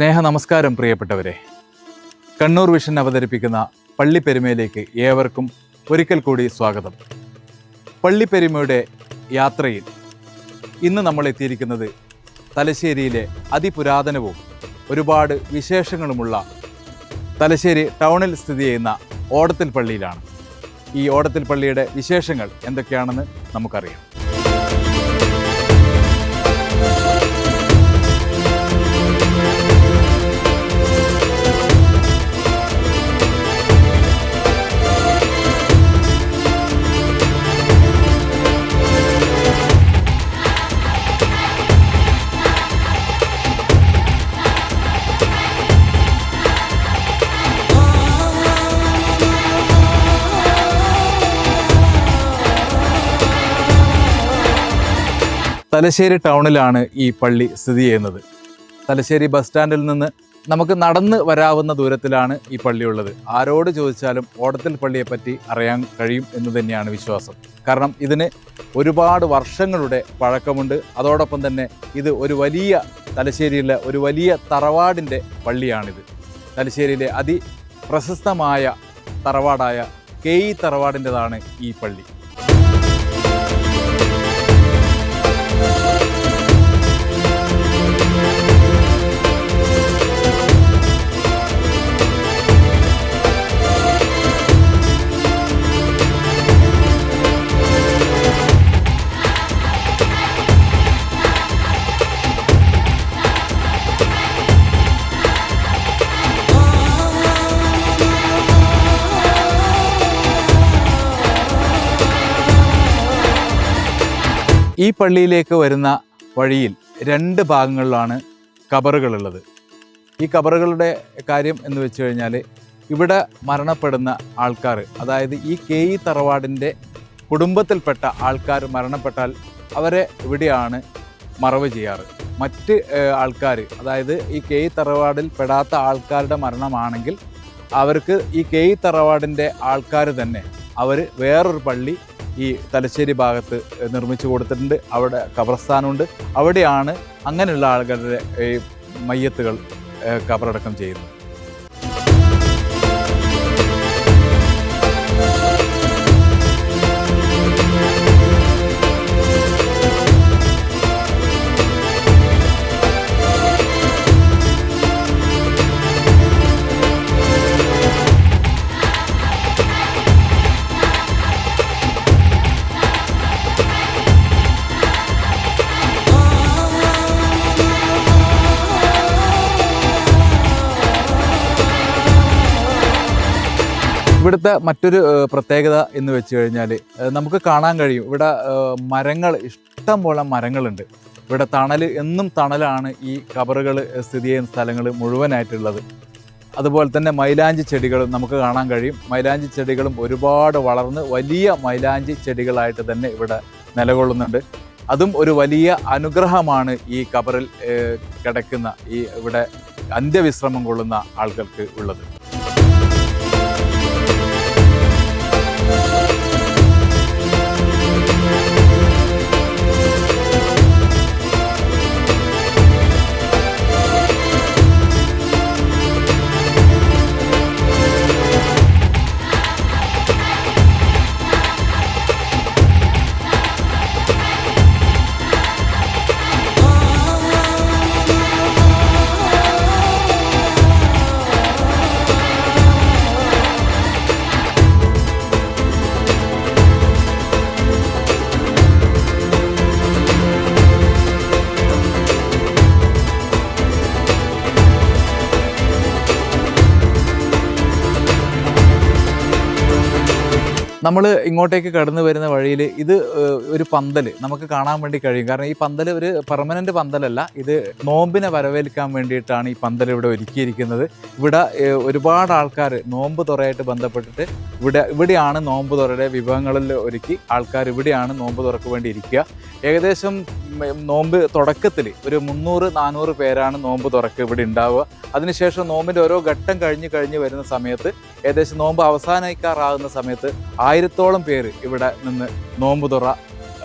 നമസ്കാരം പ്രിയപ്പെട്ടവരെ. കണ്ണൂർ വിഷൻ അവതരിപ്പിക്കുന്ന പള്ളിപ്പെരുമയിലേക്ക് ഏവർക്കും ഒരിക്കൽ കൂടി സ്വാഗതം. പള്ളിപ്പെരുമയുടെ യാത്രയിൽ ഇന്ന് നമ്മൾ എത്തിയിരിക്കുന്നത് തലശ്ശേരിയിലെ അതിപുരാതനവും ഒരുപാട് വിശേഷങ്ങളുമുള്ള തലശ്ശേരി ടൗണിൽ സ്ഥിതി ചെയ്യുന്ന ഓടത്തിൽ പള്ളിയിലാണ്. ഈ ഓടത്തിൽ പള്ളിയുടെ വിശേഷങ്ങൾ എന്തൊക്കെയാണെന്ന് നമുക്കറിയാം. തലശ്ശേരി ടൗണിലാണ് ഈ പള്ളി സ്ഥിതി ചെയ്യുന്നത്. തലശ്ശേരി ബസ് സ്റ്റാൻഡിൽ നിന്ന് നമുക്ക് നടന്ന് വരാവുന്ന ദൂരത്തിലാണ് ഈ പള്ളിയുള്ളത്. ആരോട് ചോദിച്ചാലും ഓടത്തിൽ പള്ളിയെപ്പറ്റി അറിയാൻ കഴിയും എന്ന് തന്നെയാണ് വിശ്വാസം. കാരണം ഇതിന് ഒരുപാട് വർഷങ്ങളുടെ പഴക്കമുണ്ട്. അതോടൊപ്പം തന്നെ ഇത് തലശ്ശേരിയിലെ ഒരു വലിയ തറവാടിൻ്റെ പള്ളിയാണിത്. തലശ്ശേരിയിലെ അതിപ്രശസ്തമായ തറവാടായ KE തറവാടിൻ്റെതാണ് ഈ പള്ളി. ഈ പള്ളിയിലേക്ക് വരുന്ന വഴിയിൽ 2 ഭാഗങ്ങളിലാണ് ഖബറുകളുള്ളത്. ഈ ഖബറുകളുടെ കാര്യം എന്ന് വെച്ച് കഴിഞ്ഞാൽ ഇവിടെ മരണപ്പെടുന്ന ആൾക്കാർ, അതായത് ഈ KE തറവാടിൻ്റെ കുടുംബത്തിൽപ്പെട്ട ആൾക്കാർ മരണപ്പെട്ടാൽ അവരെ ഇവിടെയാണ് മറവ് ചെയ്യാറ്. മറ്റ് ആൾക്കാർ, അതായത് ഈ KE തറവാടിൽ പെടാത്ത ആൾക്കാരുടെ മരണമാണെങ്കിൽ അവർക്ക് ഈ KE തറവാടിൻ്റെ ആൾക്കാർ തന്നെ വേറൊരു പള്ളി ഈ തലശ്ശേരി ഭാഗത്ത് നിർമ്മിച്ചു കൊടുത്തിട്ടുണ്ട്. അവിടെ ഖബർസ്ഥാനമുണ്ട്. അവിടെയാണ് അങ്ങനെയുള്ള ആളുകളുടെ മയ്യത്തുകൾ ഖബറടക്കം ചെയ്യുന്നത്. ഇവിടുത്തെ മറ്റൊരു പ്രത്യേകത എന്ന് വെച്ച് കഴിഞ്ഞാൽ നമുക്ക് കാണാൻ കഴിയും, ഇവിടെ മരങ്ങൾ, ഇഷ്ടം പോലെ മരങ്ങളുണ്ട്. ഇവിടെ എന്നും തണലാണ് ഈ ഖബറുകൾ സ്ഥിതി ചെയ്യുന്ന സ്ഥലങ്ങൾ മുഴുവനായിട്ടുള്ളത്. അതുപോലെ തന്നെ മൈലാഞ്ചി ചെടികളും നമുക്ക് കാണാൻ കഴിയും. മൈലാഞ്ചി ചെടികളും ഒരുപാട് വളർന്ന് വലിയ മൈലാഞ്ചി ചെടികളായിട്ട് തന്നെ ഇവിടെ നിലകൊള്ളുന്നുണ്ട്. അതും ഒരു വലിയ അനുഗ്രഹമാണ് ഈ ഖബറിൽ കിടക്കുന്ന ഇവിടെ അന്ത്യവിശ്രമം കൊള്ളുന്ന ആളുകൾക്ക് ഉള്ളത്. നമ്മൾ ഇങ്ങോട്ടേക്ക് കടന്നു വരുന്ന വഴിയിൽ ഇത് ഒരു പന്തൽ നമുക്ക് കാണാൻ വേണ്ടി കഴിയും. കാരണം ഈ പന്തൽ ഒരു പെർമനൻ്റ് പന്തലല്ല, ഇത് നോമ്പിനെ വരവേൽക്കാൻ വേണ്ടിയിട്ടാണ് ഈ പന്തൽ ഇവിടെ ഒരുക്കിയിരിക്കുന്നത്. ഇവിടെ ഒരുപാട് ആൾക്കാർ നോമ്പ് തുറയായിട്ട് ബന്ധപ്പെട്ടിട്ട് ഇവിടെയാണ് നോമ്പ് തുറയുടെ വിഭവങ്ങളിൽ ഒരുക്കി ആൾക്കാർ ഇവിടെയാണ് നോമ്പ് തുറക്ക് വേണ്ടി ഇരിക്കുക. ഏകദേശം നോമ്പ് തുടക്കത്തിൽ ഒരു 300-400 പേരാണ് നോമ്പ് തുറക്ക് ഇവിടെ ഉണ്ടാവുക. അതിനുശേഷം നോമ്പിൻ്റെ ഓരോ ഘട്ടം കഴിഞ്ഞ് വരുന്ന സമയത്ത് ഏകദേശം നോമ്പ് അവസാനിക്കാറാകുന്ന സമയത്ത് 1000-ഓളം പേര് ഇവിടെ നിന്ന് നോമ്പ് തുറ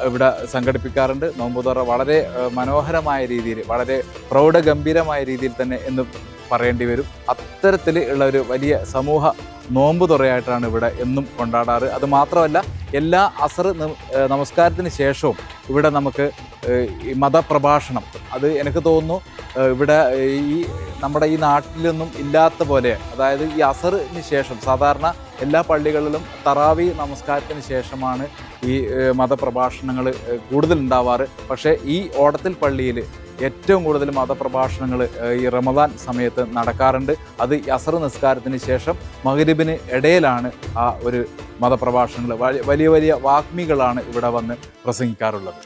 ഇവിടെ സംഘടിപ്പിക്കാറുണ്ട്. നോമ്പുതുറ വളരെ മനോഹരമായ രീതിയിൽ, വളരെ പ്രൗഢഗംഭീരമായ രീതിയിൽ തന്നെ എന്ന് പറയേണ്ടി വരും. അത്തരത്തിൽ ഉള്ള ഒരു വലിയ സമൂഹ നോമ്പ് തുറയായിട്ടാണ് ഇവിടെ എന്നും കൊണ്ടാടാറ്. അത് മാത്രമല്ല, എല്ലാ അസർ നമസ്കാരത്തിന് ശേഷവും ഇവിടെ നമുക്ക് ഈ മതപ്രഭാഷണം, അത് എനിക്ക് തോന്നുന്നു ഇവിടെ ഈ നമ്മുടെ ഈ നാട്ടിലൊന്നും ഇല്ലാത്ത പോലെ, അതായത് ഈ അസറിന് ശേഷം സാധാരണ എല്ലാ പള്ളികളിലും തറാവി നമസ്കാരത്തിന് ശേഷമാണ് ഈ മതപ്രഭാഷണങ്ങൾ കൂടുതൽ ഉണ്ടാവാറ്. പക്ഷേ ഈ ഓടത്തിൽ പള്ളിയിൽ ഏറ്റവും കൂടുതൽ മതപ്രഭാഷണങ്ങൾ ഈ റമദാൻ സമയത്ത് നടക്കാറുണ്ട്. അത് അസർ നിസ്കാരത്തിന് ശേഷം മഗ്‌രിബിന് ഇടയിലാണ് ആ ഒരു മതപ്രഭാഷണങ്ങൾ. വലിയ വലിയ വാഗ്മികളാണ് ഇവിടെ വന്ന് പ്രസംഗിക്കാറുള്ളത്.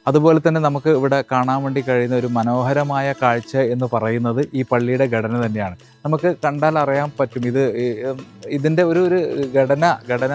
അതുപോലെ തന്നെ നമുക്ക് ഇവിടെ കാണാൻ വേണ്ടി കഴിയുന്ന ഒരു മനോഹരമായ കാഴ്ച എന്ന് പറയുന്നത് ഈ പള്ളിയുടെ ഘടന തന്നെയാണ്. നമുക്ക് കണ്ടാൽ അറിയാൻ പറ്റും, ഇതിൻ്റെ ഒരു ഘടന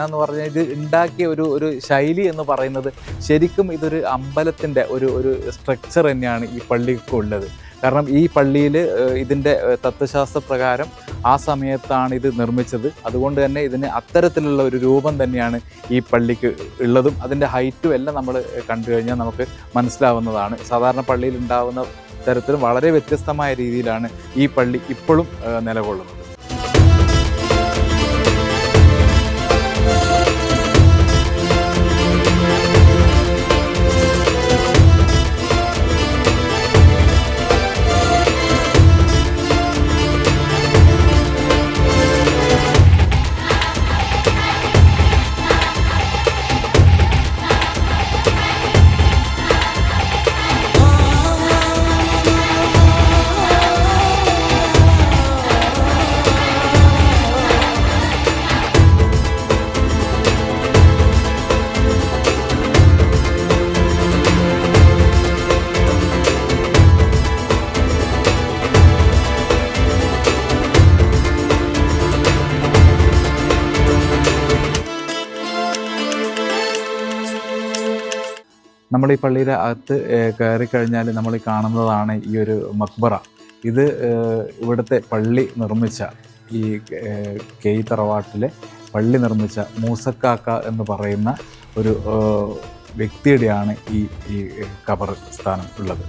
എന്ന് പറഞ്ഞാൽ ഇത് ഉണ്ടാക്കിയ ഒരു ശൈലി എന്ന് പറയുന്നത് ശരിക്കും ഇതൊരു അമ്പലത്തിൻ്റെ ഒരു സ്ട്രക്ചർ തന്നെയാണ് ഈ പള്ളിക്കുള്ളത്. കാരണം ഈ പള്ളിയിൽ ഇതിൻ്റെ തത്വശാസ്ത്ര പ്രകാരം ആ സമയത്താണ് ഇത് നിർമ്മിച്ചത്. അതുകൊണ്ട് തന്നെ ഇതിന് അത്തരത്തിലുള്ള ഒരു രൂപം തന്നെയാണ് ഈ പള്ളിക്ക് ഉള്ളതും. അതിൻ്റെ ഹൈറ്റും എല്ലാം നമ്മൾ കണ്ടു കഴിഞ്ഞാൽ നമുക്ക് മനസ്സിലാവുന്നതാണ്. സാധാരണ പള്ളിയിൽ ഉണ്ടാകുന്ന തരത്തിൽ വളരെ വ്യത്യസ്തമായ രീതിയിലാണ് ഈ പള്ളി ഇപ്പോഴും നിലകൊള്ളുന്നത്. നമ്മൾ ഈ പള്ളിയുടെ അകത്ത് കയറി കഴിഞ്ഞാൽ നമ്മൾ കാണുന്നതാണ് ഈ ഒരു മക്ബറ. ഇത് ഇവിടുത്തെ പള്ളി നിർമ്മിച്ച, ഈ കെയ് തറവാട്ടിലെ പള്ളി നിർമ്മിച്ച മൂസക്കാക്ക എന്ന് പറയുന്ന ഒരു വ്യക്തിയുടെയാണ് ഈ ഖബർ സ്ഥാനം ഉള്ളത്.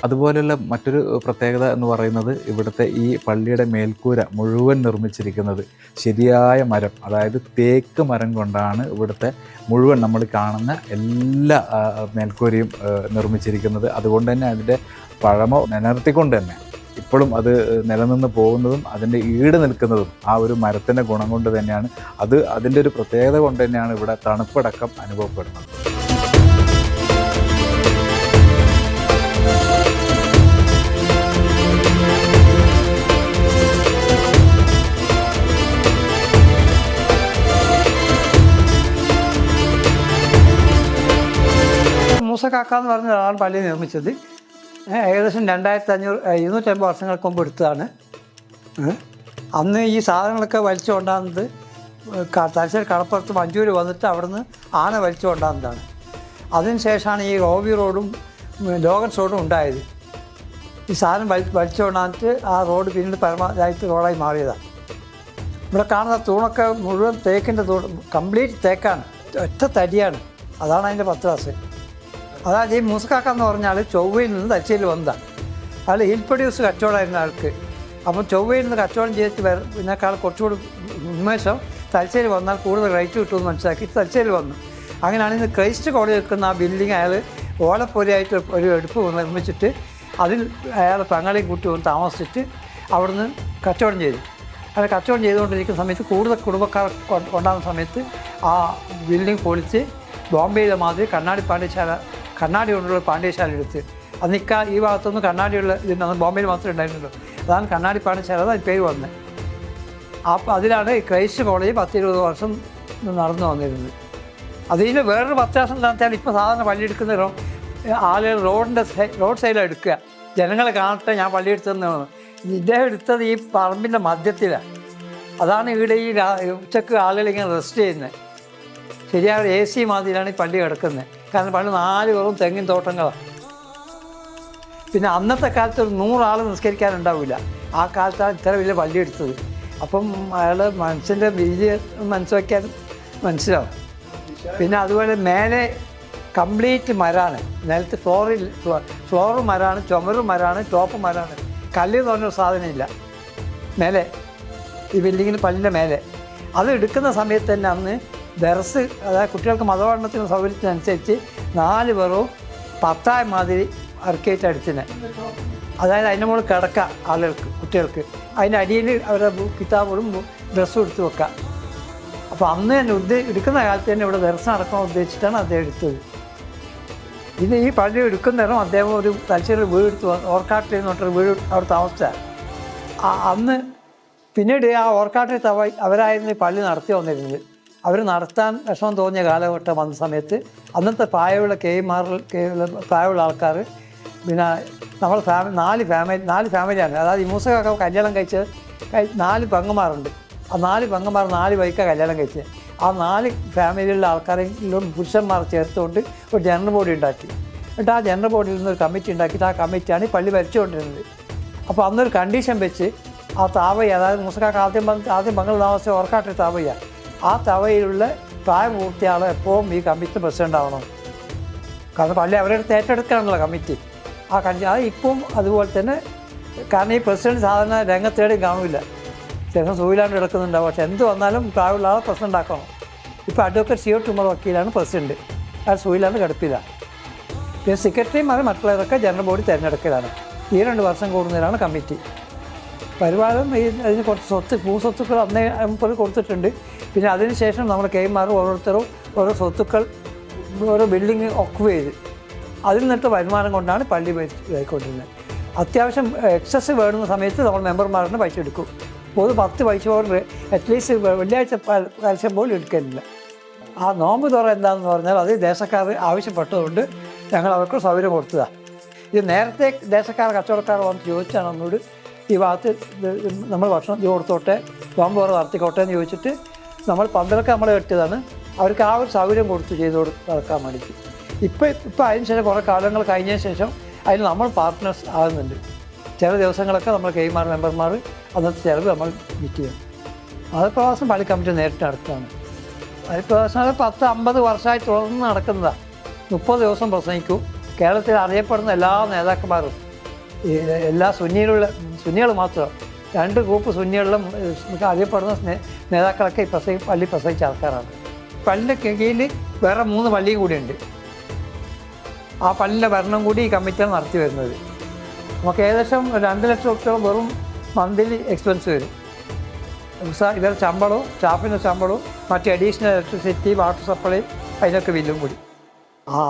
അതുപോലെയുള്ള മറ്റൊരു പ്രത്യേകത എന്ന് പറയുന്നത് ഇവിടുത്തെ ഈ പള്ളിയുടെ മേൽക്കൂര മുഴുവൻ നിർമ്മിച്ചിരിക്കുന്നത് ശരിയായ മരം, അതായത് തേക്ക് മരം കൊണ്ടാണ് ഇവിടുത്തെ മുഴുവൻ നമ്മൾ കാണുന്ന എല്ലാ മേൽക്കൂരയും നിർമ്മിച്ചിരിക്കുന്നത്. അതുകൊണ്ട് തന്നെ അതിൻ്റെ പഴമ നിലനിർത്തിക്കൊണ്ട് തന്നെ ഇപ്പോഴും അത് നിലനിന്ന് പോകുന്നതും അതിൻ്റെ ഈട് നിൽക്കുന്നതും ആ ഒരു മരത്തിൻ്റെ ഗുണം കൊണ്ട് തന്നെയാണ്. അതിൻ്റെ ഒരു പ്രത്യേകത കൊണ്ട് തന്നെയാണ് ഇവിടെ തണുപ്പടക്കം അനുഭവപ്പെടുന്നത്. മൂസക്കാക്ക എന്ന് പറഞ്ഞ ഒരാൾ പള്ളി നിർമ്മിച്ചത് ഏകദേശം 250 വർഷങ്ങൾക്ക് മുമ്പ് എടുത്തതാണ്. അന്ന് ഈ സാധനങ്ങളൊക്കെ വലിച്ചു കൊണ്ടാകുന്നത് തലശ്ശേരി കടപ്പുറത്ത് മഞ്ചൂർ വന്നിട്ട് അവിടുന്ന് ആന വലിച്ചു കൊണ്ടാകുന്നതാണ്. അതിനുശേഷമാണ് ഈ റോബി റോഡും ലോഗൻസ് റോഡും ഉണ്ടായത്. ഈ സാധനം വലിച്ചു കൊണ്ടാന്നിട്ട് ആ റോഡ് പിന്നീട് പരമാവധി റോഡായി മാറിയതാണ്. ഇവിടെ കാണുന്ന തൂണൊക്കെ മുഴുവൻ തേക്കിൻ്റെ തൂൺ, കംപ്ലീറ്റ് തേക്കാണ്, ഒറ്റ തടിയാണ്. അതാണ് അതിൻ്റെ പത്രാസ്. അതായത് ഈ മൂസക്കാക്ക എന്ന് പറഞ്ഞാൽ ചൊവ്വയിൽ നിന്ന് തലശ്ശേരിയിൽ വന്നതാണ്. അയാൾ ഹിൽ പ്രൊഡ്യൂസ് കച്ചവടമായിരുന്ന ആൾക്ക്. അപ്പം ചൊവ്വയിൽ നിന്ന് കച്ചവടം ചെയ്തിട്ട് ഇതിനേക്കാൾ കുറച്ചുകൂടി ഉന്മേഷം തലശ്ശേരി വന്നാൽ കൂടുതൽ റേറ്റ് കിട്ടുമെന്ന് മനസ്സിലാക്കി തലശ്ശേരി വന്നു. അങ്ങനെയാണ് ഇന്ന് ക്രൈസ്റ്റ് കോളേജ് വെക്കുന്ന ആ ബിൽഡിങ് അയാൾ ഓലപ്പൊരിയായിട്ട് ഒരു എടുപ്പ് നിർമ്മിച്ചിട്ട് അതിൽ അയാൾ പങ്കാളിയും കൂട്ടി വന്ന് താമസിച്ചിട്ട് അവിടുന്ന് കച്ചവടം ചെയ്തു. അയാൾ കച്ചവടം ചെയ്തുകൊണ്ടിരിക്കുന്ന സമയത്ത് കൂടുതൽ കുടുംബക്കാർ ഉണ്ടാകുന്ന സമയത്ത് ആ ബിൽഡിങ് പൊളിച്ച് ബോംബെയിലെ മാതിരി കണ്ണാടി കൊണ്ടുള്ള പാണ്ഡ്യശാല എടുത്ത്, അന്ന് ഈ ഭാഗത്തൊന്നും കണ്ണാടിയുള്ള ഇതുണ്ട്, ബോംബെയിൽ മാത്രമേ ഉണ്ടായിരുന്നുള്ളൂ. അതാണ് കണ്ണാടി പാണ്ഡ്യശാല, അത് പേര് വന്നത്. അതിലാണ് ക്രൈസ്റ്റ് കോളേജ് 10-20 വർഷം നടന്നു വന്നിരുന്നത്. അതിൽ വേറൊരു വ്യത്യാസം എന്താണെന്ന് വെച്ചാൽ ഇപ്പോൾ സാധാരണ പള്ളി എടുക്കുന്ന ആളുകൾ റോഡ് സൈഡിലാണ് എടുക്കുക, ജനങ്ങളെ കാണട്ടെ ഞാൻ പള്ളി എടുത്തതെന്നാണ്. ഇദ്ദേഹം എടുത്തത് ഈ പറമ്പിൻ്റെ മധ്യത്തിലാണ്. അതാണ് ഇവിടെ ഈ ഉച്ചക്ക് ആളുകൾ ഇങ്ങനെ റെസ്റ്റ് ചെയ്യുന്നത്. ശരിയായ AC മാതിരിയാണ് ഈ പള്ളി കിടക്കുന്നത്. കാരണം പള്ളി 4 വെറും തെങ്ങിൻ തോട്ടങ്ങളാണ്. പിന്നെ അന്നത്തെ കാലത്ത് ഒരു 100 ആൾ നിസ്കരിക്കാനുണ്ടാവില്ല. ആ കാലത്താണ് ഇത്ര വലിയ പള്ളി എടുത്തത്. അപ്പം അയാളുടെ മനസ്സിൻ്റെ രീതി മനസ്സിലാക്കാൻ മനസ്സിലാവും. പിന്നെ അതുപോലെ മേലെ കംപ്ലീറ്റ് മരമാണ്, നിലത്ത് ഫ്ലോറ് മരമാണ്, ചുമര് മരമാണ്, ടോപ്പ് മരമാണ്. കല്ല് എന്ന് പറഞ്ഞൊരു സാധനമില്ല മേലെ ഈ ബിൽഡിങ്ങിന് പള്ളിൻ്റെ മേലെ. അത് എടുക്കുന്ന സമയത്ത് തന്നെ അന്ന് ദർസ്, അതായത് കുട്ടികൾക്ക് മതപഠനത്തിന് സൗകര്യത്തിനനുസരിച്ച് 4 പേരും പത്തായ മാതിരി അർക്കേറ്റ് അടിച്ചിനെ. അതായത് അതിൻ്റെ മുകളിൽ കിടക്ക ആളുകൾക്ക്, കുട്ടികൾക്ക് അതിൻ്റെ അടിയിൽ അവരുടെ കിതാബുകളും ഡ്രസ്സും എടുത്ത് വെക്കാം. അപ്പോൾ അന്ന് തന്നെ എടുക്കുന്ന കാലത്ത് തന്നെ ഇവിടെ ദർസ് നടക്കണം ഉദ്ദേശിച്ചിട്ടാണ് അദ്ദേഹം എടുത്തത്. ഇത് ഈ പള്ളി എടുക്കുന്ന നേരം അദ്ദേഹം ഒരു തലശ്ശേരി വീട് എടുത്ത് ഓർക്കാട്ടിൽ എന്ന് പറഞ്ഞൊരു വീട് അവിടെ താമസിച്ച. അന്ന് പിന്നീട് ആ ഓർക്കാട്ടിൽ അവരായിരുന്നു ഈ പള്ളി നടത്തി വന്നിരുന്നത്. അവർ നടത്താൻ വിഷമം തോന്നിയ കാലഘട്ടം വന്ന സമയത്ത് അന്നത്തെ പ്രായമുള്ള പ്രായമുള്ള ആൾക്കാർ, പിന്നെ നമ്മൾ നാല് ഫാമിലിയാണ്. അതായത് ഈ മൂസക്കൊക്കെ കല്യാണം കഴിച്ച് 4 പെങ്ങന്മാരുണ്ട്. ആ 4 പെങ്ങന്മാർ 4 വൈക്കാണ് കല്യാണം കഴിച്ചത്. ആ 4 ഫാമിലിയിലുള്ള ആൾക്കാരെങ്കിലും പുരുഷന്മാർ ചേർത്തുകൊണ്ട് ഒരു ജനറൽ ബോഡി ഉണ്ടാക്കി. എന്നിട്ട് ആ ജനറൽ ബോഡിയിൽ നിന്നൊരു കമ്മിറ്റി ഉണ്ടാക്കിയിട്ട് ആ കമ്മിറ്റിയാണ് ഈ പള്ളി ഭരിച്ചുകൊണ്ടിരുന്നത്. അപ്പോൾ അന്നൊരു കണ്ടീഷൻ വെച്ച് ആ താവയ്യ, അതായത് മൂസക്കാക്ക് ആദ്യം പങ്കൾ താമസിച്ച ഓർക്കാട്ടിൽ താവയ്യ, ആ തവയിലുള്ള പ്രായപൂർത്തിയ ആൾ എപ്പോഴും ഈ കമ്മിറ്റി പ്രസിഡൻ്റ് ആവണം. കാരണം പള്ളി അവരുടെ അടുത്ത് ഏറ്റെടുക്കണമെന്നുള്ള കമ്മിറ്റി. ആ അത് ഇപ്പം അതുപോലെ തന്നെ. കാരണം ഈ പ്രസിഡന്റ് സാധാരണ രംഗത്തേടും കാണില്ല, ചിലപ്പോൾ സൂയിലാണ്ട് കിടക്കുന്നുണ്ടാവും. പക്ഷെ എന്ത് വന്നാലും പ്രായമുള്ള ആളെ പ്രസിഡന്റ് ആക്കണം. ഇപ്പോൾ അഡ്വക്കേറ്റ് CO ഉമർ വക്കീലാണ് പ്രസിഡന്റ്, അത് സൂയിലാണ്ട് കിടപ്പില്ല. പിന്നെ സെക്രട്ടറിമാർ മറ്റുള്ളവരൊക്കെ ജനറൽ ബോഡി തിരഞ്ഞെടുക്കലാണ്. ഈ 2 വർഷം കൂടുന്നതിലാണ് കമ്മിറ്റി. പരിപാലനം അതിന് കുറച്ച് ഭൂസ്വത്തുക്കൾ അന്നേ കൊടുത്തിട്ടുണ്ട്. പിന്നെ അതിനുശേഷം നമ്മൾ കൈമാറും ഓരോരുത്തരും ഓരോ സ്വത്തുക്കൾ, ഓരോ ബിൽഡിങ് ഒക്കുപ ചെയ്ത് അതിൽ നിന്നിട്ട് വരുമാനം കൊണ്ടാണ് പള്ളി ആയിക്കൊണ്ടിരുന്നത്. അത്യാവശ്യം എക്സസ് വേണ്ടുന്ന സമയത്ത് നമ്മൾ മെമ്പർമാരുടെ പൈസ എടുക്കും. ഒരു 10 പൈസ പോലും അറ്റ്ലീസ്റ്റ് വെള്ളിയാഴ്ച പൈസ പോലും എടുക്കാനില്ല. ആ നോമ്പ് തുറ എന്താണെന്ന് പറഞ്ഞാൽ അത് ദേശക്കാർ ആവശ്യപ്പെട്ടതുകൊണ്ട് ഞങ്ങൾ അവർക്ക് സൗകര്യം കൊടുത്തതാണ്. ഇത് നേരത്തെ ദേശക്കാർ കച്ചവടക്കാർ വന്ന് ചോദിച്ചാണ് നമ്മളോട് ഈ ഭാഗത്ത് നമ്മൾ ഭക്ഷണം കൊടുത്തോട്ടെ, നോമ്പ് തുറ നടത്തിക്കോട്ടെ എന്ന് ചോദിച്ചിട്ട് നമ്മൾ പന്തലൊക്കെ നമ്മൾ കെട്ടിയതാണ്. അവർക്ക് ആ ഒരു സൗകര്യം ചെയ്തു നടക്കാൻ വേണ്ടിയിട്ട്. ഇപ്പോൾ അതിന് ശേഷം കുറേ കാലങ്ങൾ കഴിഞ്ഞതിന് ശേഷം അതിന് നമ്മൾ പാർട്ട്നേഴ്സ് ആകുന്നുണ്ട്. ചില ദിവസങ്ങളൊക്കെ നമ്മൾ കൈമാർ മെമ്പർമാർ അന്നത്തെ ചിലവ് നമ്മൾ മീറ്റ് ചെയ്യും. മതപ്രവാസം പള്ളി കമ്മിറ്റി നേരിട്ട് നടത്തുകയാണ്. മതപ്രവാസം 10-50 വർഷമായി തുടർന്ന് നടക്കുന്നതാണ്. 30 ദിവസം പ്രസംഗിക്കും. കേരളത്തിൽ അറിയപ്പെടുന്ന എല്ലാ നേതാക്കന്മാരും, എല്ലാ സുന്നികൾ മാത്രം 2 ഗ്രൂപ്പ് സുന്നികളിലും അറിയപ്പെടുന്ന നേതാക്കളൊക്കെ ഈ പള്ളി പ്രസംഗിച്ച ആൾക്കാരാണ്. പള്ളിൻ്റെ കീഴിൽ വേറെ 3 പള്ളിയും കൂടിയുണ്ട്. ആ പള്ളിൻ്റെ ഭരണം കൂടി ഈ കമ്മിറ്റിയാണ് നടത്തി വരുന്നത്. നമുക്ക് ഏകദേശം 2 ലക്ഷം രൂപയോളം വെറും മന്ത്ലി എക്സ്പെൻസ് വരും. ഇവരുടെ ശമ്പളവും സ്റ്റാഫിൻ്റെ ശമ്പളവും മറ്റ് അഡീഷണൽ ഇലക്ട്രിസിറ്റി, വാട്ടർ സപ്ലൈ, അതിനൊക്കെ ബില്ലും കൂടി.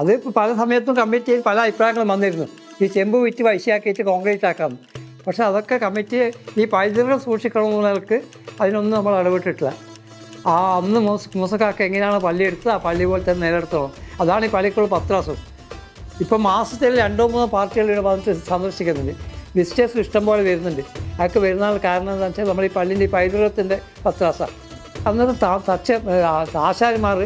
അത് പല സമയത്തും കമ്മിറ്റിയിൽ പല അഭിപ്രായങ്ങളും വന്നിരുന്നു. ഈ ചെമ്പ് വിറ്റ് പൈസയാക്കിയിട്ട് കോൺക്രീറ്റ് ആക്കാമെന്ന്. പക്ഷേ അതൊക്കെ കമ്മിറ്റി ഈ പൈതൃകം സൂക്ഷിക്കണമെന്നവർക്ക് അതിനൊന്നും നമ്മൾ ഇടപെട്ടിട്ടില്ല. അന്ന് മൂസക്കാക്ക എങ്ങനെയാണ് പള്ളി എടുത്തത് ആ പള്ളി പോലെ തന്നെ നിലനിർത്തണം. അതാണ് ഈ പള്ളിക്കുള്ള പത്രാസും. ഇപ്പം മാസത്തിൽ 2-3 പാർട്ടികൾ ഇവിടെ വന്നിട്ട് സന്ദർശിക്കുന്നുണ്ട്. വിസിറ്റേഴ്സ് ഇഷ്ടംപോലെ വരുന്നുണ്ട്. അതൊക്കെ വരുന്ന കാരണം എന്താണെന്ന് വെച്ചാൽ നമ്മൾ ഈ പള്ളിൻ്റെ ഈ പൈതൃകത്തിൻ്റെ പത്രാസാണ്. അന്നേരം ആശാരിമാർ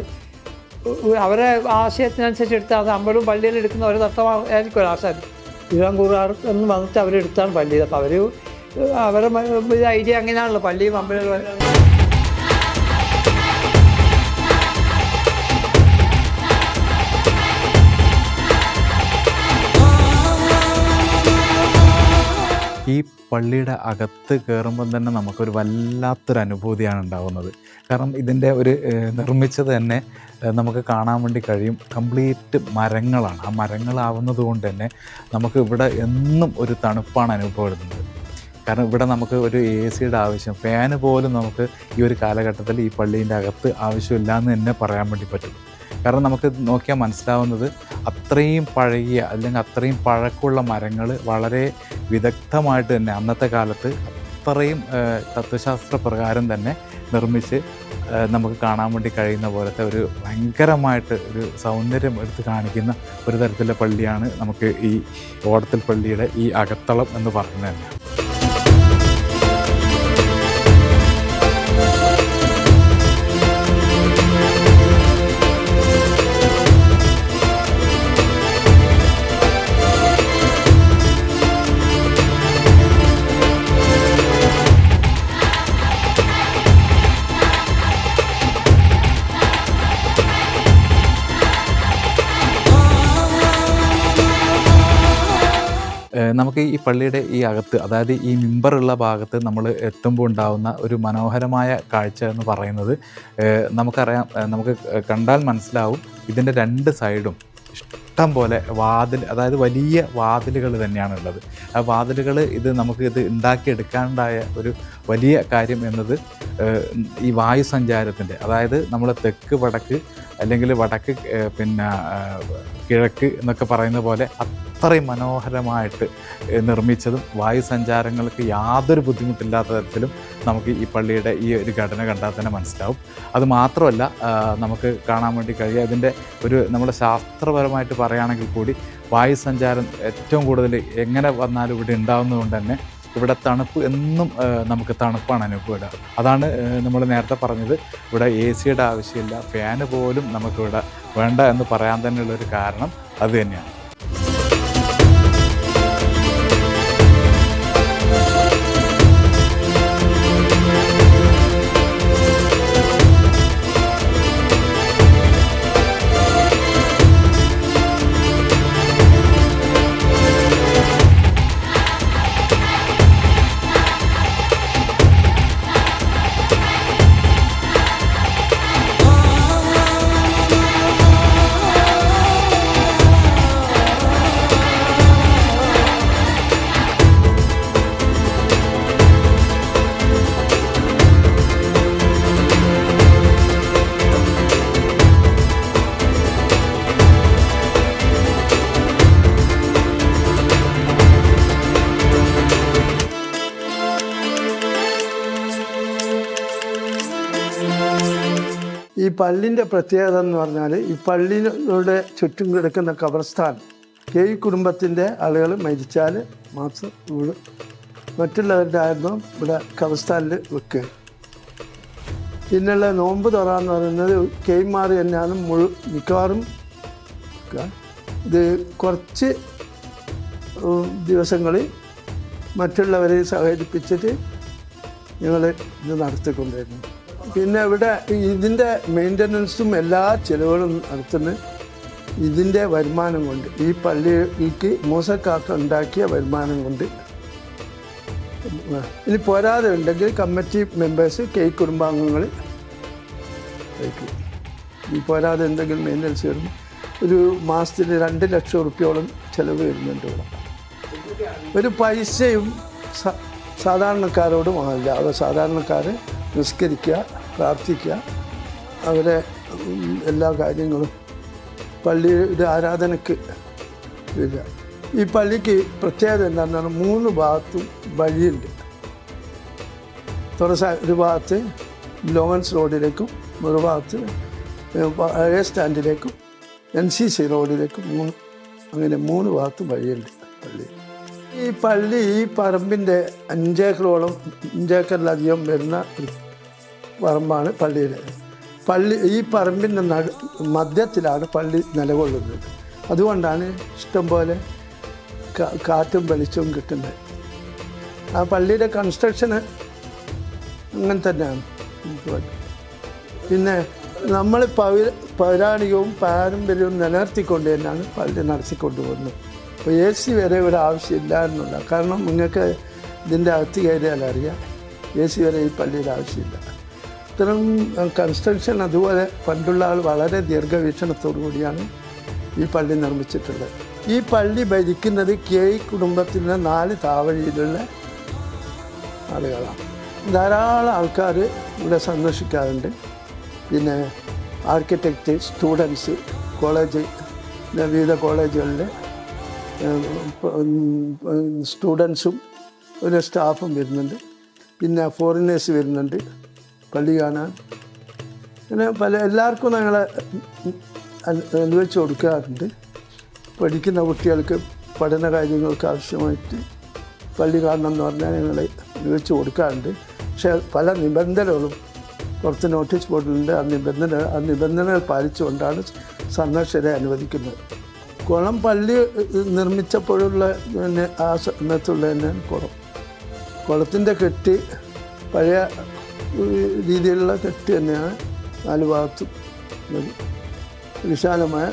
അവരെ ആശയത്തിനനുസരിച്ച് എടുത്താൽ അത് അമ്പലവും പള്ളിയിൽ എടുക്കുന്ന ഒരു തട്ടമായിരിക്കും ഒരു ആശാരി. തിരുവാങ്കൂറാർ എന്ന് വന്നിട്ട് അവരെടുത്താണ് പള്ളി. അപ്പോൾ അവരുടെ ഐഡിയ അങ്ങനെയാണല്ലോ പള്ളിയും അമ്പലവും. ഈ പള്ളിയുടെ അകത്ത് കയറുമ്പം തന്നെ നമുക്കൊരു വല്ലാത്തൊരു അനുഭൂതിയാണ് ഉണ്ടാകുന്നത്. കാരണം ഇതിൻ്റെ ഒരു നിർമ്മിച്ചത് തന്നെ നമുക്ക് കാണാൻ വേണ്ടി കഴിയും. കംപ്ലീറ്റ് മരങ്ങളാണ്. ആ മരങ്ങളാവുന്നത് കൊണ്ട് തന്നെ നമുക്ക് ഇവിടെ എന്നും ഒരു തണുപ്പാണ് അനുഭവപ്പെടുന്നത്. കാരണം ഇവിടെ നമുക്ക് ഒരു AC-യുടെ ആവശ്യം, ഫാന് പോലും നമുക്ക് ഈ ഒരു കാലഘട്ടത്തിൽ ഈ പള്ളീൻ്റെ അകത്ത് ആവശ്യമില്ല എന്ന് തന്നെ പറയാൻ വേണ്ടി പറ്റും. കാരണം നമുക്ക് നോക്കിയാൽ മനസ്സിലാവുന്നത് അത്രയും പഴകിയ അല്ലെങ്കിൽ അത്രയും പഴക്കമുള്ള മരങ്ങൾ വളരെ വിദഗ്ധമായിട്ട് തന്നെ അന്നത്തെ കാലത്ത് അത്രയും തത്വശാസ്ത്ര പ്രകാരം തന്നെ നിർമ്മിച്ച് നമുക്ക് കാണാൻ വേണ്ടി കഴിയുന്ന പോലത്തെ ഒരു ഭയങ്കരമായിട്ട് ഒരു സൗന്ദര്യം എടുത്ത് കാണിക്കുന്ന ഒരു തരത്തിലുള്ള പള്ളിയാണ് നമുക്ക് ഈ ഓടത്തിൽ പള്ളിയുടെ ഈ അകത്തളം എന്ന് പറയുന്നത് തന്നെ. നമുക്ക് ഈ പള്ളിയുടെ ഈ അകത്ത്, അതായത് ഈ മിമ്പറുള്ള ഭാഗത്ത് നമ്മൾ എത്തുമ്പോൾ ഉണ്ടാകുന്ന ഒരു മനോഹരമായ കാഴ്ച എന്ന് പറയുന്നത്, നമുക്കറിയാം, നമുക്ക് കണ്ടാൽ മനസ്സിലാവും, ഇതിൻ്റെ രണ്ട് സൈഡും ഇഷ്ടം പോലെ വാതിൽ, അതായത് വലിയ വാതിലുകൾ തന്നെയാണുള്ളത്. ആ വാതിലുകൾ ഇത് ഉണ്ടാക്കിയെടുക്കാനുണ്ടായ ഒരു വലിയ കാര്യം എന്നത് ഈ വായു സഞ്ചാരത്തിൻ്റെ, അതായത് നമ്മൾ തെക്ക് വടക്ക് അല്ലെങ്കിൽ വടക്ക് കിഴക്ക് എന്നൊക്കെ പറയുന്ന പോലെ അത്രയും മനോഹരമായിട്ട് നിർമ്മിച്ചതും വായു സഞ്ചാരങ്ങൾക്ക് യാതൊരു ബുദ്ധിമുട്ടില്ലാത്ത തരത്തിലും നമുക്ക് ഈ പള്ളിയുടെ ഈ ഒരു ഘടന കണ്ടാൽ തന്നെ മനസ്സിലാവും. അത് മാത്രമല്ല, നമുക്ക് കാണാൻ വേണ്ടി കഴിയുക, ഇതിൻ്റെ നമ്മുടെ ശാസ്ത്രപരമായിട്ട് പറയുകയാണെങ്കിൽ കൂടി വായു സഞ്ചാരം ഏറ്റവും കൂടുതൽ എങ്ങനെ വന്നാലും ഇവിടെ ഉണ്ടാകുന്നതുകൊണ്ട് തന്നെ ഇവിടെ തണുപ്പ് എന്നും നമുക്ക് തണുപ്പാണ് അനുഭവപ്പെടുക. അതാണ് നമ്മൾ നേരത്തെ പറഞ്ഞത്, ഇവിടെ AC ആവശ്യമില്ല, ഫാന് പോലും നമുക്കിവിടെ വേണ്ട എന്ന് പറയാൻ തന്നെയുള്ളൊരു കാരണം അത് തന്നെയാണ്. ഈ പള്ളിൻ്റെ പ്രത്യേകത എന്ന് പറഞ്ഞാൽ, ഈ പള്ളിയുടെ ചുറ്റും കിടക്കുന്ന ഖബർസ്ഥാൻ ഈ കുടുംബത്തിൻ്റെ ആളുകൾ മരിച്ചാൽ മാത്രം ഇവിടെ, മറ്റുള്ളവരുടെ ആയിരുന്നു ഇവിടെ ഖബർസ്ഥാനിൽ വെക്കുക. പിന്നുള്ള നോമ്പ് തുറ എന്ന് പറയുന്നത് കേമാർ തന്നെയാണ് മിക്കവാറും. ഇത് കുറച്ച് ദിവസങ്ങളിൽ മറ്റുള്ളവരെ സഹകരിപ്പിച്ചിട്ട് ഞങ്ങൾ ഇത് നടത്തിക്കൊണ്ടിരുന്നു. പിന്നെ ഇവിടെ ഇതിൻ്റെ മെയിൻ്റനൻസും എല്ലാ ചിലവുകളും നടത്തുന്ന ഇതിൻ്റെ വരുമാനം കൊണ്ട്, ഈ പള്ളിക്ക് മൂസക്കാക്ക ഉണ്ടാക്കിയ വരുമാനം കൊണ്ട്. ഇനി പോരാതെ ഉണ്ടെങ്കിൽ കമ്മിറ്റി മെമ്പേഴ്സ് കുടുംബാംഗങ്ങൾ കഴിക്കും. ഈ പോരാതെ എന്തെങ്കിലും മെയിൻ്റനൻസ് വരും. ഒരു മാസത്തിന് 2 ലക്ഷം റുപ്യോളം ചിലവ് വരുന്നുണ്ട് ഇവിടെ. ഒരു പൈസയും സാധാരണക്കാരോട് വാങ്ങില്ല. അവർ സാധാരണക്കാർ നിസ്കരിക്കുക, പ്രാർത്ഥിക്കുക, അവരെ എല്ലാ കാര്യങ്ങളും പള്ളിയുടെ ആരാധനയ്ക്ക് വരിക. ഈ പള്ളിക്ക് പ്രത്യേകത എന്താണെന്ന് പറഞ്ഞാൽ 3 ഭാഗത്തും വഴിയുണ്ട്. ഒരു ഭാഗത്ത് ലോറൻസ് റോഡിലേക്കും, ഒരു ഭാഗത്ത് പഴയ സ്റ്റാൻഡിലേക്കും, NCC റോഡിലേക്കും, അങ്ങനെ 3 ഭാഗത്തും വഴിയുണ്ട് പള്ളി. ഈ പള്ളി ഈ പറമ്പിൻ്റെ 5 ഏക്കറോളം, 5 ഏക്കറിലധികം വരുന്ന പറമ്പാണ് പള്ളിയുടെ. ഈ പറമ്പിൻ്റെ മധ്യത്തിലാണ് പള്ളി നിലകൊള്ളുന്നത്. അതുകൊണ്ടാണ് ഇഷ്ടംപോലെ കാറ്റും വെളിച്ചവും കിട്ടുന്നത്. ആ പള്ളിയുടെ കൺസ്ട്രക്ഷന് അങ്ങനെ തന്നെയാണ്. പിന്നെ നമ്മൾ പൗരാണികവും പാരമ്പര്യവും നിലനിർത്തിക്കൊണ്ട് തന്നെയാണ് പള്ളി നടത്തിക്കൊണ്ടു പോകുന്നത്. അപ്പോൾ AC വരെ ഇവിടെ ആവശ്യമില്ല എന്നുള്ള കാരണം നിങ്ങൾക്ക് ഇതിൻ്റെ അകത്ത് കയറിയാൽ അറിയാം, AC വരെ ഈ പള്ളിയുടെ ആവശ്യമില്ല. ഇത്തരം കൺസ്ട്രക്ഷൻ അതുപോലെ പണ്ടുള്ള ആൾ വളരെ ദീർഘവീക്ഷണത്തോടു കൂടിയാണ് ഈ പള്ളി നിർമ്മിച്ചിട്ടുള്ളത്. ഈ പള്ളി ഭരിക്കുന്നത് കുടുംബത്തിൻ്റെ 4 താവഴിയിലുള്ള ആളുകളാണ്. ധാരാളം ആൾക്കാർ ഇവിടെ സന്ദർശിക്കാറുണ്ട്. പിന്നെ ആർക്കിടെക്റ്റ്, സ്റ്റുഡൻസ്, വിവിധ കോളേജുകളിലെ സ്റ്റുഡൻസും ഒരു സ്റ്റാഫും വരുന്നുണ്ട്. പിന്നെ ഫോറിനേഴ്സ് വരുന്നുണ്ട് പള്ളി കാണാൻ. അങ്ങനെ എല്ലാവർക്കും ഞങ്ങളെ അനുവദിച്ച് കൊടുക്കാറുണ്ട്. പഠിക്കുന്ന കുട്ടികൾക്ക് പഠന കാര്യങ്ങൾക്ക് ആവശ്യമായിട്ട് പള്ളി കാണണം എന്ന് പറഞ്ഞാൽ ഞങ്ങൾ അനുവദിച്ച് കൊടുക്കാറുണ്ട്. പക്ഷേ പല നിബന്ധനകളും പുറത്ത് നോട്ടീസ് ബോർഡിലുണ്ട്. ആ നിബന്ധനകൾ പാലിച്ചുകൊണ്ടാണ് സന്ദർശകരെ അനുവദിക്കുന്നത്. കുളം പള്ളി നിർമ്മിച്ചപ്പോഴുള്ള തന്നെ ആ സമയത്തുള്ള തന്നെയാണ് കുളം. കുളത്തിൻ്റെ കെട്ട് പഴയ രീതിയിലുള്ള കെട്ട് തന്നെയാണ്. 4 ഭാഗത്തും വിശാലമായ.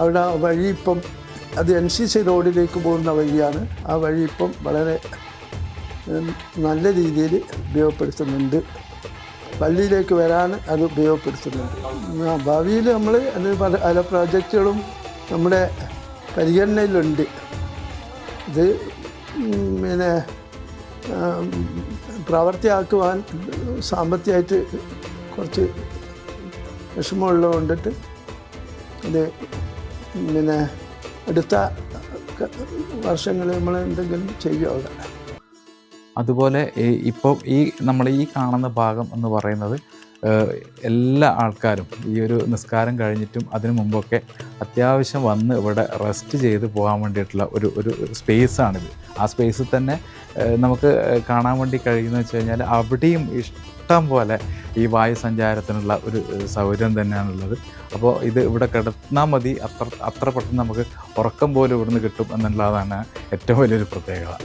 അവിടെ വഴി ഇപ്പം അത് NCC റോഡിലേക്ക് പോകുന്ന വഴിയാണ്. ആ വഴി ഇപ്പം വളരെ നല്ല രീതിയിൽ ഉപയോഗപ്പെടുത്തുന്നുണ്ട്. പള്ളിയിലേക്ക് വരാൻ അത് ഉപയോഗപ്പെടുത്തുന്നുണ്ട്. ഭാവിയിൽ നമ്മൾ പല പ്രോജക്റ്റുകളും നമ്മുടെ പരിഗണനയിലുണ്ട്. ഇത് പിന്നെ പ്രാവർത്തിയാക്കുവാൻ സാമ്പത്തികമായിട്ട് കുറച്ച് വിഷമമുള്ളത് കൊണ്ടിട്ട് ഇത് പിന്നെ അടുത്ത വർഷങ്ങളിൽ നമ്മൾ എന്തെങ്കിലും ചെയ്യും അവിടെ. അതുപോലെ ഇപ്പോൾ നമ്മൾ ഈ കാണുന്ന ഭാഗം എന്ന് പറയുന്നത് എല്ലാ ആൾക്കാരും ഈ ഒരു നിസ്കാരം കഴിഞ്ഞിട്ടും അതിനു മുമ്പൊക്കെ അത്യാവശ്യം വന്ന് ഇവിടെ റെസ്റ്റ് ചെയ്ത് പോകാൻ വേണ്ടിയിട്ടുള്ള ഒരു സ്പേസാണിത്. ആ സ്പേസിൽ തന്നെ നമുക്ക് കാണാൻ വേണ്ടി കഴിയുന്നത് വെച്ച് കഴിഞ്ഞാൽ അവിടെയും ഇഷ്ടം പോലെ ഈ വായു സഞ്ചാരത്തിനുള്ള ഒരു സൗകര്യം തന്നെയാണുള്ളത്. അപ്പോൾ ഇത് ഇവിടെ കിടന്നാൽ മതി, അത്ര പെട്ടെന്ന് നമുക്ക് ഉറക്കം പോലും ഇവിടുന്ന് കിട്ടും എന്നുള്ളതാണ് ഏറ്റവും വലിയൊരു പ്രത്യേകത.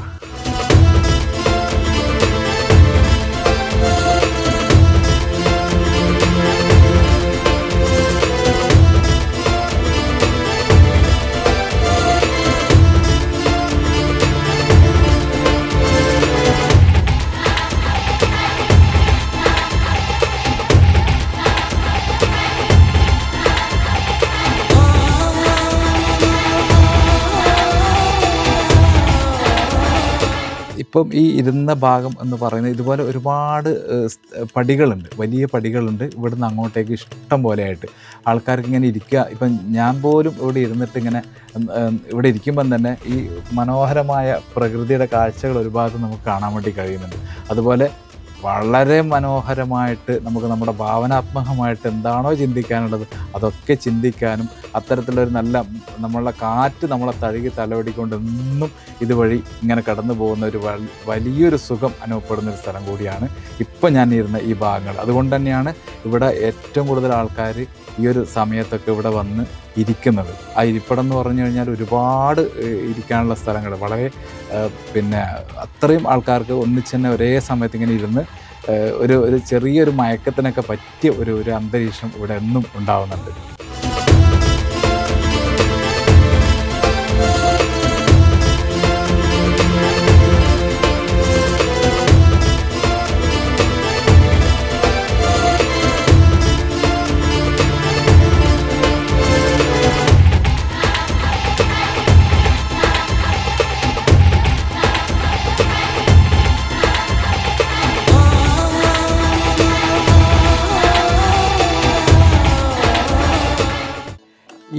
ഇപ്പം ഈ ഇരുന്ന ഭാഗം എന്ന് പറയുന്നത് ഇതുപോലെ ഒരുപാട് പടികളുണ്ട്, വലിയ പടികളുണ്ട്. ഇവിടുന്ന് അങ്ങോട്ടേക്ക് ഇഷ്ടം പോലെയായിട്ട് ആൾക്കാർക്ക് ഇങ്ങനെ ഇരിക്കുക. ഇപ്പം ഞാൻ പോലും ഇവിടെ ഇരുന്നിട്ട് ഇങ്ങനെ ഇവിടെ ഇരിക്കുമ്പം തന്നെ ഈ മനോഹരമായ പ്രകൃതിയുടെ കാഴ്ചകൾ ഒരു ഭാഗത്ത് നമുക്ക് കാണാൻ വേണ്ടി കഴിയുന്നുണ്ട്. അതുപോലെ വളരെ മനോഹരമായിട്ട് നമുക്ക് നമ്മുടെ ഭാവനാത്മകമായിട്ട് എന്താണോ ചിന്തിക്കാനുള്ളത് അതൊക്കെ ചിന്തിക്കാനും അത്തരത്തിലൊരു നല്ല നമ്മളുടെ കാറ്റ് നമ്മളെ തഴുകി തലവടിക്കൊണ്ട് എന്നും ഇതുവഴി ഇങ്ങനെ കടന്നു പോകുന്ന ഒരു വലിയൊരു സുഖം അനുഭവപ്പെടുന്നൊരു സ്ഥലം കൂടിയാണ് ഇപ്പം ഞാൻ ഇരുന്ന ഈ ഭാഗങ്ങൾ. അതുകൊണ്ട് തന്നെയാണ് ഇവിടെ ഏറ്റവും കൂടുതൽ ആൾക്കാർ ഈ ഒരു സമയത്തൊക്കെ ഇവിടെ വന്ന് ഇരിക്കുന്നത്. ആ ഇരിപ്പിടം എന്ന് പറഞ്ഞു കഴിഞ്ഞാൽ ഒരുപാട് ഇരിക്കാനുള്ള സ്ഥലങ്ങൾ, വളരെ പിന്നെ അത്രയും ആൾക്കാർക്ക് ഒന്നിച്ച് തന്നെ ഒരേ സമയത്ത് ഇങ്ങനെ ഇരുന്ന് ഒരു ചെറിയൊരു മയക്കത്തിനൊക്കെ പറ്റിയ ഒരു അന്തരീക്ഷം ഇവിടെ എന്നും ഉണ്ടാവുന്നുണ്ട്.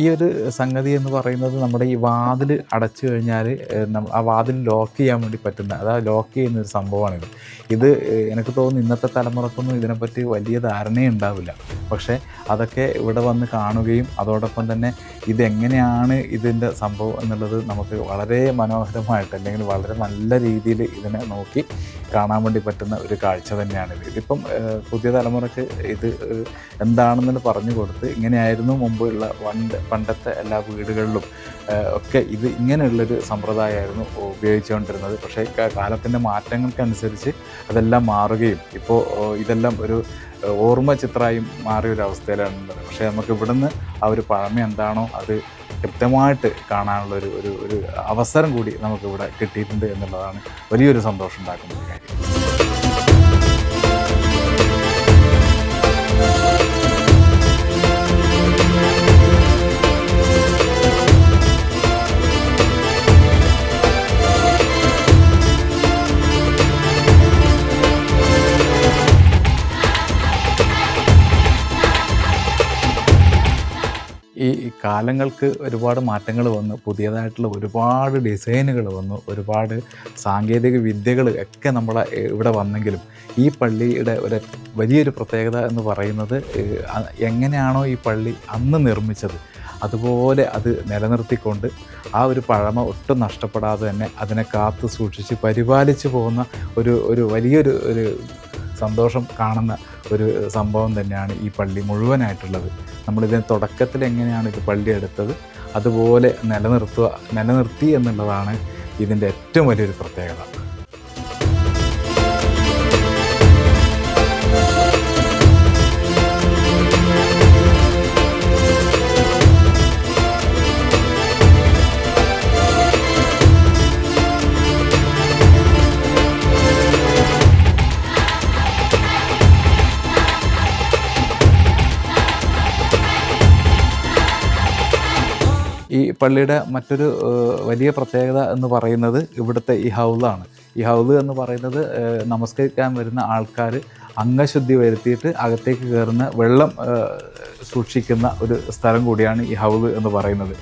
ഈ ഒരു സംഗതി എന്ന് പറയുന്നത് നമ്മുടെ ഈ വാതിൽ അടച്ചു കഴിഞ്ഞാൽ ആ വാതിൽ ലോക്ക് ചെയ്യാൻ വേണ്ടി പറ്റുന്ന, അതായത് ലോക്ക് ചെയ്യുന്നൊരു സംഭവമാണിത്. ഇത് എനിക്ക് തോന്നുന്നു ഇന്നത്തെ തലമുറക്കൊന്നും ഇതിനെപ്പറ്റി വലിയ ധാരണയുണ്ടാവില്ല. പക്ഷേ അതൊക്കെ ഇവിടെ വന്ന് കാണുകയും അതോടൊപ്പം തന്നെ ഇതെങ്ങനെയാണ് ഇതിൻ്റെ സംഭവം എന്നുള്ളത് നമുക്ക് വളരെ മനോഹരമായിട്ട് അല്ലെങ്കിൽ വളരെ നല്ല രീതിയിൽ ഇതിനെ നോക്കി കാണാൻ വേണ്ടി പറ്റുന്ന ഒരു കാഴ്ച തന്നെയാണിത്. ഇതിപ്പം പുതിയ തലമുറക്ക് ഇത് എന്താണെന്ന് പറഞ്ഞു കൊടുത്ത് ഇങ്ങനെയായിരുന്നു മുമ്പുള്ള പണ്ടത്തെ എല്ലാ വീടുകളിലും ഒക്കെ ഇത് ഇങ്ങനെയുള്ളൊരു സമ്പ്രദായമായിരുന്നു ഉപയോഗിച്ചുകൊണ്ടിരുന്നത്. പക്ഷേ കാലത്തിൻ്റെ മാറ്റങ്ങൾക്കനുസരിച്ച് അതെല്ലാം മാറുകയും ഇപ്പോൾ ഇതെല്ലാം ഒരു ഓർമ്മ ചിത്രമായും മാറിയൊരു അവസ്ഥയിലാണുള്ളത്. പക്ഷേ നമുക്ക് ഇവിടുന്ന് ആ ഒരു പഴമ എന്താണോ അത് കൃത്യമായിട്ട് കാണാനുള്ള ഒരു അവസരം കൂടി നമുക്കിവിടെ കിട്ടിയിട്ടുണ്ട് എന്നുള്ളതാണ് വലിയൊരു സന്തോഷം ഉണ്ടാക്കുന്ന ഒരു കാര്യം. ഈ കാലങ്ങൾക്ക് ഒരുപാട് മാറ്റങ്ങൾ വന്നു, പുതിയതായിട്ടുള്ള ഒരുപാട് ഡിസൈനുകൾ വന്നു, ഒരുപാട് സാങ്കേതിക വിദ്യകൾ ഒക്കെ നമ്മളെ ഇവിടെ വന്നെങ്കിലും ഈ പള്ളിയുടെ ഒരു വലിയൊരു പ്രത്യേകത എന്ന് പറയുന്നത് എങ്ങനെയാണോ ഈ പള്ളി അന്ന് നിർമ്മിച്ചത് അതുപോലെ അത് നിലനിർത്തിക്കൊണ്ട് ആ ഒരു പഴമ ഒട്ടും നഷ്ടപ്പെടാതെ തന്നെ അതിനെ കാത്തു സൂക്ഷിച്ച് പരിപാലിച്ചു പോകുന്ന ഒരു വലിയൊരു സന്തോഷം കാണുന്ന ഒരു സംഭവം തന്നെയാണ് ഈ പള്ളി മുഴുവനായിട്ടുള്ളത്. നമ്മളിതിന് തുടക്കത്തിൽ എങ്ങനെയാണ് ഇത് പള്ളി എടുത്തത് അതുപോലെ നിലനിർത്തി എന്നുള്ളതാണ് ഇതിൻ്റെ ഏറ്റവും വലിയൊരു പ്രത്യേകത. ഈ പള്ളിയുടെ മറ്റൊരു വലിയ പ്രത്യേകത എന്ന് പറയുന്നത് ഇവിടുത്തെ ഈ ഹൗദാണ്. ഈ ഹൗദ് എന്ന് പറയുന്നത് നമസ്കരിക്കാൻ വരുന്ന ആൾക്കാർ അംഗശുദ്ധി വരുത്തിയിട്ട് അകത്തേക്ക് കയറുന്ന വെള്ളം സൂക്ഷിക്കുന്ന ഒരു സ്ഥലം കൂടിയാണ് ഈ ഹൗദ് എന്ന് പറയുന്നത്.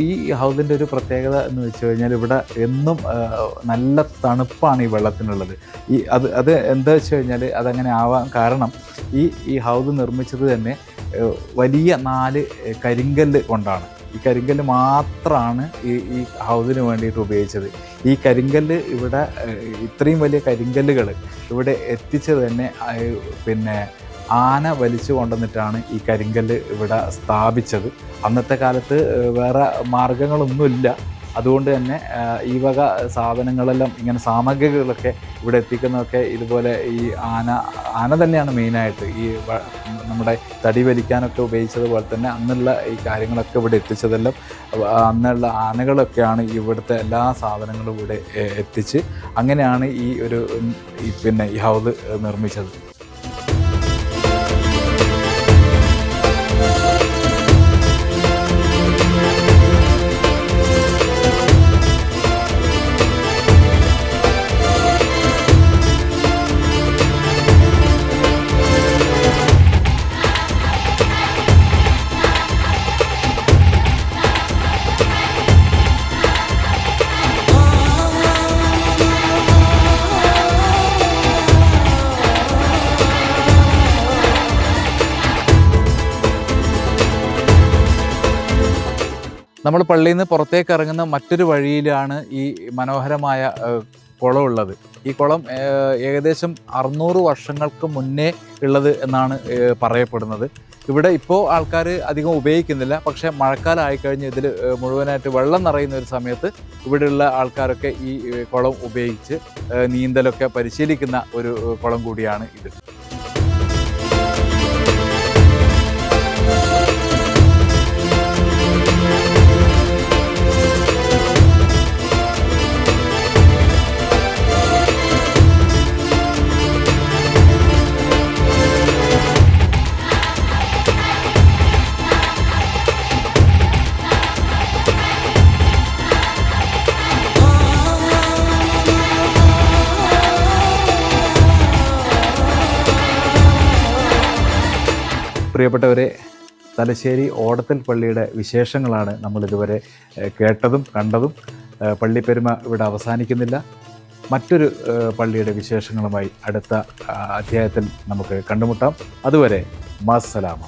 ഈ ഹൗദിൻ്റെ ഒരു പ്രത്യേകത എന്ന് വെച്ച് കഴിഞ്ഞാൽ ഇവിടെ എന്നും നല്ല തണുപ്പാണ് ഈ വെള്ളത്തിനുള്ളത്. അത് എന്താ വെച്ച് കഴിഞ്ഞാൽ അതങ്ങനെ ആവാൻ കാരണം ഈ ഹൗദ് നിർമ്മിച്ചത് തന്നെ വലിയ 4 കരിങ്കല്ല് കൊണ്ടാണ്. ഈ കരിങ്കല്ല് മാത്രമാണ് ഈ ഹൗദിന് വേണ്ടിയിട്ട് ഉപയോഗിച്ചത്. ഈ കരിങ്കല്ല് ഇവിടെ ഇത്രയും വലിയ കരിങ്കല്ലുകൾ ഇവിടെ എത്തിച്ചത് തന്നെ പിന്നെ ആന വലിച്ചു കൊണ്ടുവന്നിട്ടാണ് ഈ കരിങ്കല്ല് ഇവിടെ സ്ഥാപിച്ചത്. അന്നത്തെ കാലത്ത് വേറെ മാർഗങ്ങളൊന്നുമില്ല. അതുകൊണ്ട് തന്നെ ഈ വക സാധനങ്ങളെല്ലാം ഇങ്ങനെ സാമഗ്രികളൊക്കെ ഇവിടെ എത്തിക്കുന്നതൊക്കെ ഇതുപോലെ ഈ ആന തന്നെയാണ് മെയിനായിട്ട് ഈ നമ്മുടെ തടി വലിക്കാനൊക്കെ ഉപയോഗിച്ചതുപോലെ തന്നെ അന്നുള്ള ഈ കാര്യങ്ങളൊക്കെ ഇവിടെ എത്തിച്ചതെല്ലാം അന്നുള്ള ആനകളൊക്കെയാണ് ഇവിടുത്തെ എല്ലാ സാധനങ്ങളും ഇവിടെ എത്തിച്ച് അങ്ങനെയാണ് ഈ ഹൗദ് നിർമ്മിച്ചത്. നമ്മൾ പള്ളിയിൽ നിന്ന് പുറത്തേക്ക് ഇറങ്ങുന്ന മറ്റൊരു വഴിയിലാണ് ഈ മനോഹരമായ കുളമുള്ളത്. ഈ കുളം ഏകദേശം 600 വർഷങ്ങൾക്ക് മുന്നേ ഉള്ളത് എന്നാണ് പറയപ്പെടുന്നത്. ഇവിടെ ഇപ്പോൾ ആൾക്കാർ അധികം ഉപയോഗിക്കുന്നില്ല. പക്ഷേ മഴക്കാലം ആയിക്കഴിഞ്ഞ് ഇതിൽ മുഴുവനായിട്ട് വെള്ളം നിറയുന്ന ഒരു സമയത്ത് ഇവിടെയുള്ള ആൾക്കാരൊക്കെ ഈ കുളം ഉപയോഗിച്ച് നീന്തലൊക്കെ പരിശീലിക്കുന്ന ഒരു കുളം കൂടിയാണ് ഇത്. പ്രിയപ്പെട്ടവരെ, തലശ്ശേരി ഓടത്തിൽ പള്ളിയുടെ വിശേഷങ്ങളാണ് നമ്മളിതുവരെ കേട്ടതും കണ്ടതും. പള്ളിപ്പെരുമ ഇവിടെ അവസാനിക്കുന്നില്ല. മറ്റൊരു പള്ളിയുടെ വിശേഷങ്ങളുമായി അടുത്ത അധ്യായത്തിൽ നമുക്ക് കണ്ടുമുട്ടാം. അതുവരെ മസ്സലാമ.